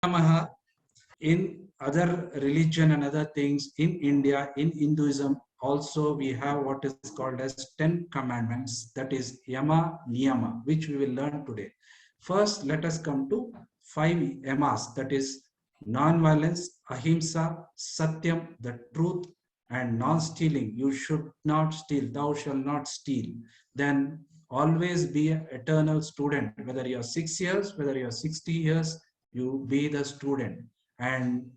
Namaha. In other religion and other things, in India, in Hinduism, also we have what is called as 10 commandments, that is Yama, Niyama, which we will learn today. First, let us come to 5 Yamas, that is non-violence, ahimsa, satyam, the truth, and non-stealing. You should not steal, thou shalt not steal. Then always be an eternal student, whether you are 6 years, whether you are 60 years, you be the student. And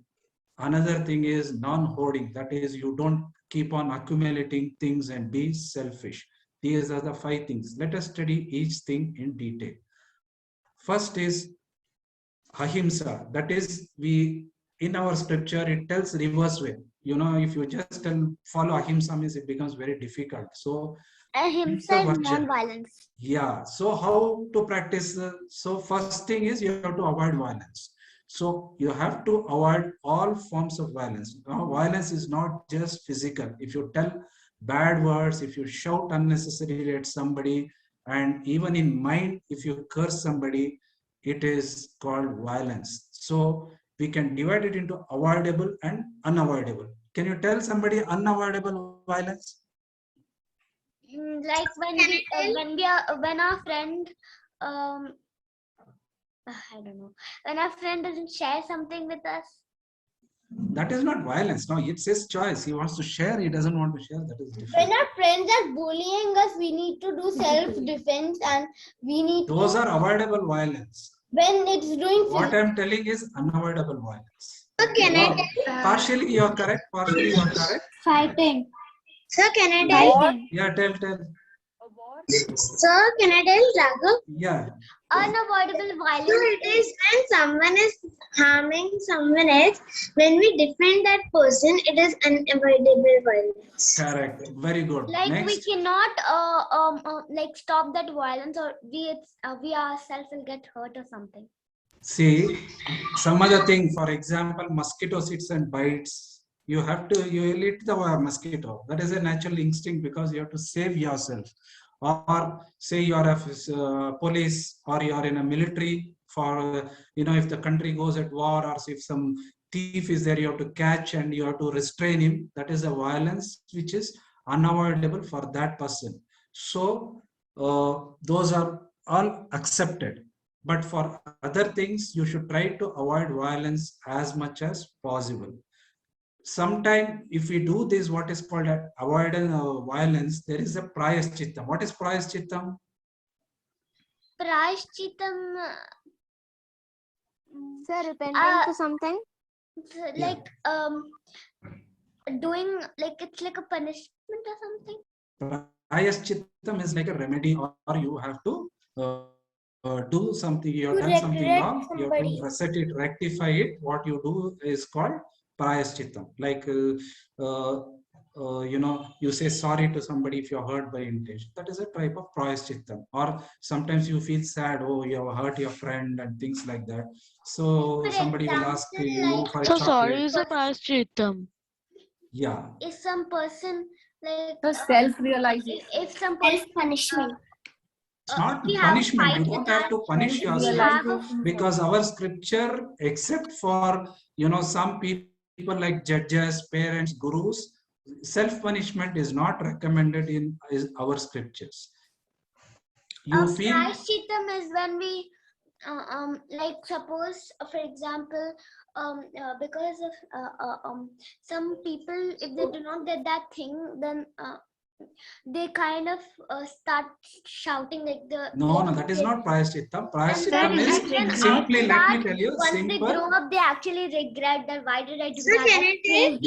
another thing is non-hoarding, that is you don't keep on accumulating things and be selfish. These are the 5 things. Let us study each thing in detail. First is ahimsa, that is we in our scripture it tells reverse way. You know, if you just follow ahimsa means it becomes very difficult. So ahimsa is non-violence. Yeah, so how to practice? So first thing is you have to avoid violence. So you have to avoid all forms of violence. Now, violence is not just physical. If you tell bad words, if you shout unnecessarily at somebody, and even in mind, if you curse somebody, it is called violence. So we can divide it into avoidable and unavoidable. Can you tell somebody unavoidable violence? Like when our friend I don't know, when our friend doesn't share something with us. That is not violence. No, it's his choice. He wants to share, he doesn't want to share. That is different. When our friends are bullying us, we need to do self-defense and we need Those are avoidable violence. When it's doing what I am telling is unavoidable violence. So can I tell? Partially you are correct, partially you are correct. Fighting. Sir, can I tell? Yeah, tell. Sir, can I tell, Raghav? Yeah. Unavoidable violence. So it is when someone is harming someone else, when we defend that person, it is unavoidable violence. Correct. Very good. Like Next. we cannot like stop that violence, or we ourselves will get hurt or something. See, some other thing, for example, mosquito sits and bites. You will eat the mosquito. That is a natural instinct because you have to save yourself. Or say you are a police or you are in a military for, if the country goes at war, or if some thief is there, you have to catch and you have to restrain him. That is a violence which is unavoidable for that person. So those are all accepted. But for other things, you should try to avoid violence as much as possible. Sometimes if we do this, what is called avoidance of violence, there is a prayaschittam. What is prayaschittam? Prayaschittam, sir, repenting for something? Like doing, like it's like a punishment or something. Prayaschittam is like a remedy, or you have to do something. You have done something wrong, you have to reset it, rectify it. What you do is called prayaschittam. Like you say sorry to somebody if you're hurt by intention. That is a type of prayaschittam. Or sometimes you feel sad, oh, you have hurt your friend and things like that. So For somebody will ask you like, for a So chocolate. sorry is a prayaschittam. Yeah. If some person like self-realization. If some person punish me. It's not punishment. You don't have to punish yourself, because our scripture, except for some people like judges, parents, gurus, self-punishment is not recommended in our scriptures. You feel prayaschittam is when we like suppose for example because of some people, if they do not get that thing, then they kind of start shouting like the no, that is not prayaschittam. Prayaschittam is simply, let me tell you, once simple. They grow up, they actually regret that why did I do that? It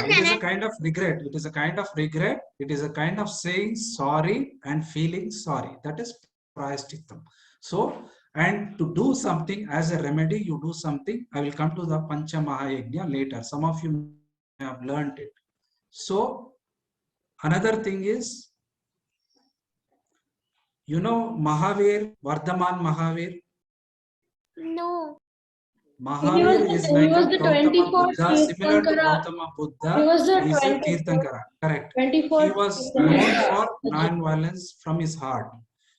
is a kind of regret. It is a kind of regret. It is a kind of saying sorry and feeling sorry. That is prayaschittam. So, and to do something as a remedy, you do something. I will come to the Pancha Mahayajna later. Some of you may have learned it. So, another thing is, Mahavir, Vardhaman Mahavir? No. Mahavir is like a Gautama Buddha, similar to Gautama Buddha. He was a Tirthankara, correct. He was known for non-violence from his heart.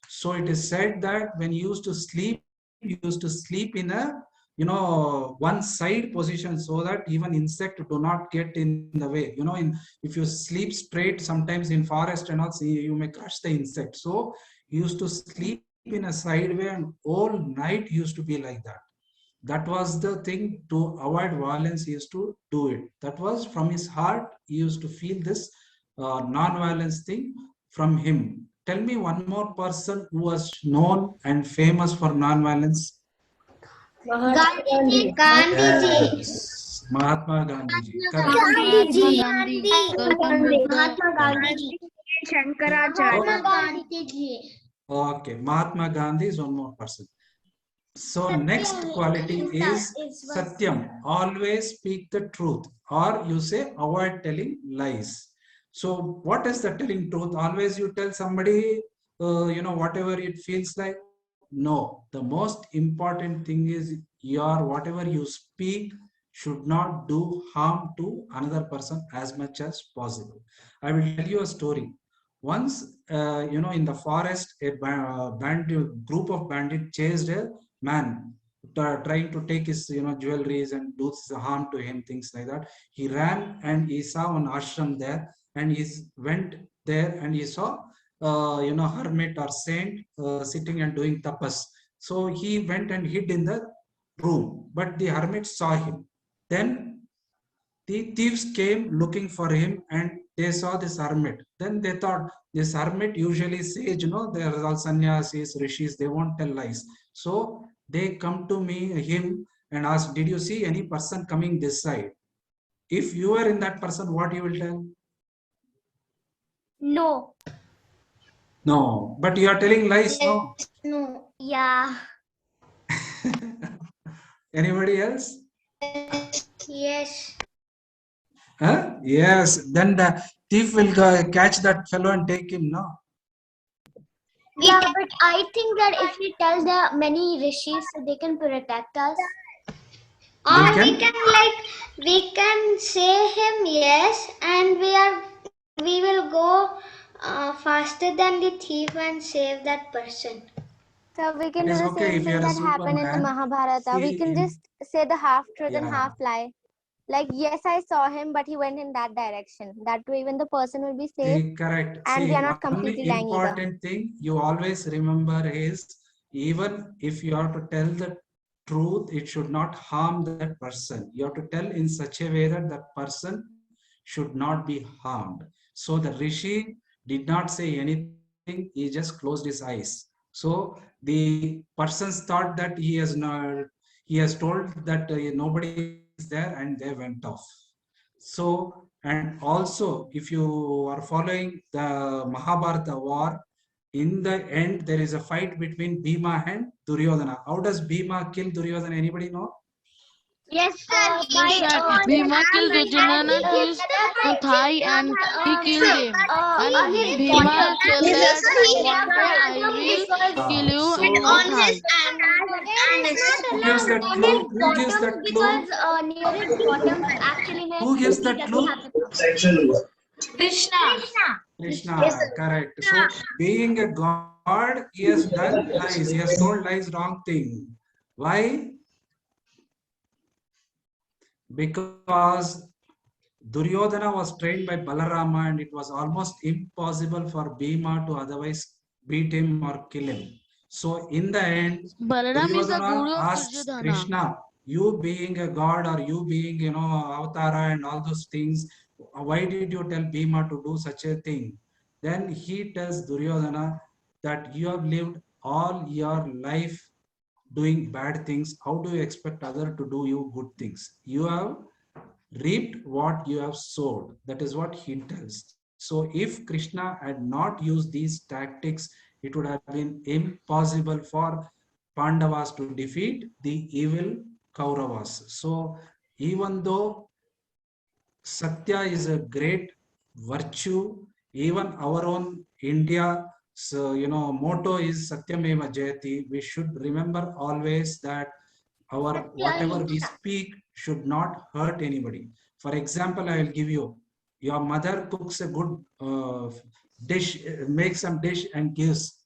So it is said that when he used to sleep in a one side position, so that even insect do not get in the way. If you sleep straight, sometimes in forest and all, you may crush the insect. So he used to sleep in a side way, and all night used to be like that. That was the thing. To avoid violence, he used to do it. That was from his heart. He used to feel this non-violence thing from him. Tell me one more person who was known and famous for non-violence. Gandhiji. Yes, Mahatma Gandhi. Correct. Gandhiji. Mahatma Gandhi. Shankaracharya. Okay, Mahatma Gandhi is one more person. So next quality is Satyam. Always speak the truth, or you say avoid telling lies. So what is the telling truth? Always you tell somebody, whatever it feels like. No, the most important thing is whatever you speak should not do harm to another person as much as possible. I will tell you a story. Once, in the forest, a group of bandits chased a man, trying to take his, jewelries and do harm to him, things like that. He ran and he saw an ashram there, and he went there and he saw, hermit or saint sitting and doing tapas. So he went and hid in the room, but the hermit saw him. Then the thieves came looking for him, and they saw this hermit. Then they thought, this hermit usually says, there are all sannyasis, rishis, they won't tell lies. So they come to him and ask, did you see any person coming this side? If you are in that person, what you will tell? No. No, but you are telling lies, no? No. Yeah. Anybody else? Yes. Huh? Yes, then the thief will catch that fellow and take him, no? Yeah, but I think that if we tell the many rishis, so they can protect us. Or We we can say him yes, and we will go faster than the thief and save that person. So we can It do is the okay same if you thing are a that happened in the Superman. Mahabharata. We See, can just say the half truth and yeah. half lie. Like, yes, I saw him, but he went in that direction. That way, even the person will be safe, Correct. and we See, are not only completely lying either. important thing you always remember is, even if you have to tell the truth, it should not harm that person. You have to tell in such a way that that person should not be harmed. So the Rishi did not say anything, he just closed his eyes. So the persons thought that he has told that nobody is there, and they went off. So, and also, if you are following the Mahabharata war, in the end, there is a fight between Bhima and Duryodhana. How does Bhima kill Duryodhana? Anybody know? Yes, sir. Bhima killed Durjana to his thigh and he killed him. And Bhima told that one day I will kill you in your On thigh. his Who gives that clue? Who gives that clue? Because near its bottom, actually, Who gives that clue? Krishna. Krishna, correct. So, being a god, he has done lies. He has told lies, wrong thing. Why? Because Duryodhana was trained by Balarama, and it was almost impossible for Bhima to otherwise beat him or kill him. So, in the end, Balaram is the Duryodhana guru of asks Duryodhana. Krishna, you being a god, or you being, Avatara and all those things, why did you tell Bhima to do such a thing? Then he tells Duryodhana that you have lived all your life doing bad things. How do you expect other to do you good things? You have reaped what you have sowed. That is what he tells. So if Krishna had not used these tactics, it would have been impossible for Pandavas to defeat the evil Kauravas. So even though Satya is a great virtue, even our own India, so motto is Satyameva Jayati. We should remember always that our whatever we speak should not hurt anybody. For example, I will give you, your mother cooks a good dish, makes some dish and gives,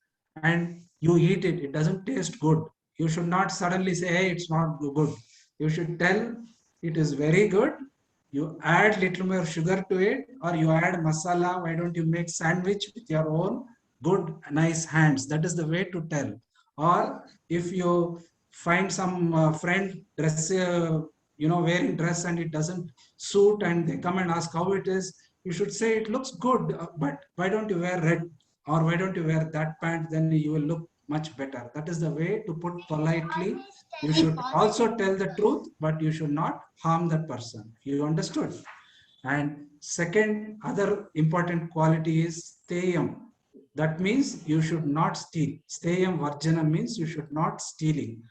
and you eat it. It doesn't taste good. You should not suddenly say, hey, it's not good. You should tell it is very good. You add little more sugar to it, or you add masala. Why don't you make sandwich with your own good, nice hands? That is the way to tell. Or if you find some friend dress, wearing dress and it doesn't suit, and they come and ask how it is, you should say it looks good, but why don't you wear red, or why don't you wear that pant? Then you will look much better. That is the way to put politely. You should also tell the truth, but you should not harm that person. You understood? And second, other important quality is steyam. That means you should not steal. Steyam varjana means you should not stealing.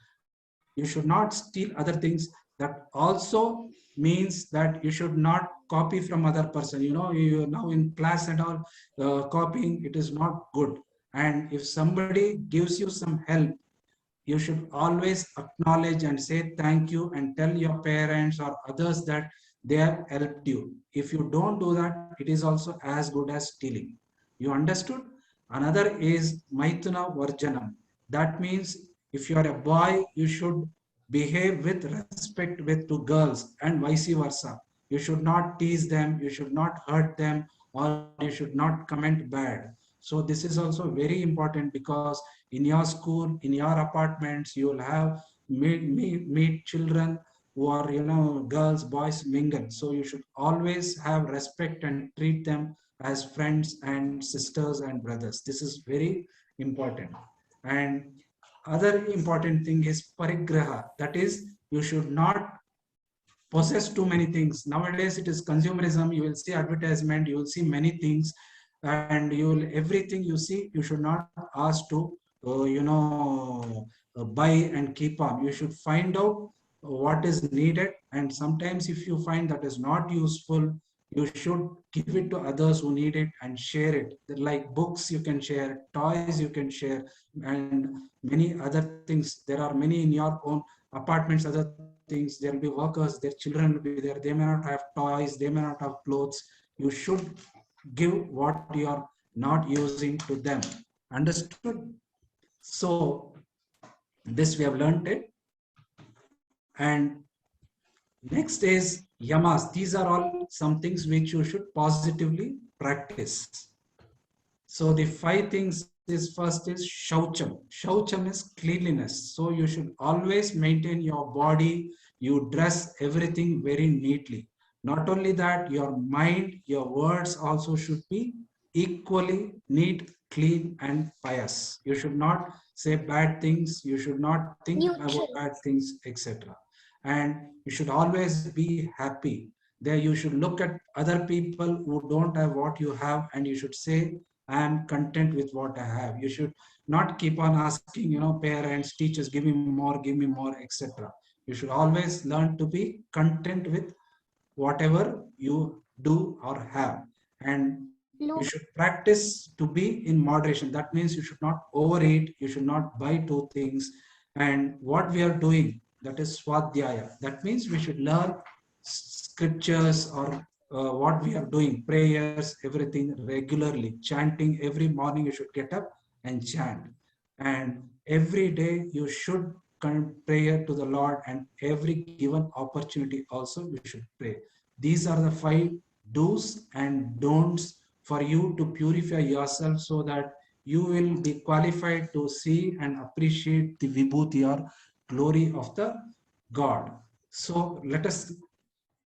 You should not steal other things. That also means that you should not copy from other person. You now in class and all, copying, it is not good. And if somebody gives you some help, you should always acknowledge and say thank you and tell your parents or others that they have helped you. If you don't do that, it is also as good as stealing. You understood? Another is Maithuna Varjanam. That means if you are a boy, you should behave with respect with to girls and vice versa. You should not tease them, you should not hurt them, or you should not comment bad. So this is also very important, because in your school, in your apartments, you will have meet children who are, girls, boys mingle. So you should always have respect and treat them as friends and sisters and brothers. This is very important. And other important thing is parigraha. That is, you should not possess too many things. Nowadays, it is consumerism. You will see advertisement, you will see many things, and you will everything you see, you should not ask to, buy and keep on. You should find out what is needed, and sometimes if you find that is not useful, you should give it to others who need it and share it. Like books you can share, toys you can share, and many other things. There are many in your own apartments, other things. There will be workers, their children will be there. They may not have toys, they may not have clothes. You should give what you are not using to them. Understood? So this we have learned it. And next is yamas. These are all some things which you should positively practice. So the 5 things is, first is shaucham. Shaucham is cleanliness. So you should always maintain your body. You dress everything very neatly. Not only that, your mind, your words also should be equally neat, clean, and pious. You should not say bad things. You should not think about bad things, etc. And you should always be happy. There you should look at other people who don't have what you have, and you should say, I am content with what I have. You should not keep on asking, parents, teachers, give me more, etc. You should always learn to be content with whatever you do or have. And you should practice to be in moderation. That means you should not overeat, you should not buy 2 things. And what we are doing, that is swadhyaya. That means we should learn scriptures, or what we are doing, prayers, everything regularly. Chanting every morning, you should get up and chant. And every day you should pray to the Lord, and every given opportunity also we should pray. These are the 5 do's and don'ts for you to purify yourself, so that you will be qualified to see and appreciate the vibhuti or glory of the God. So let us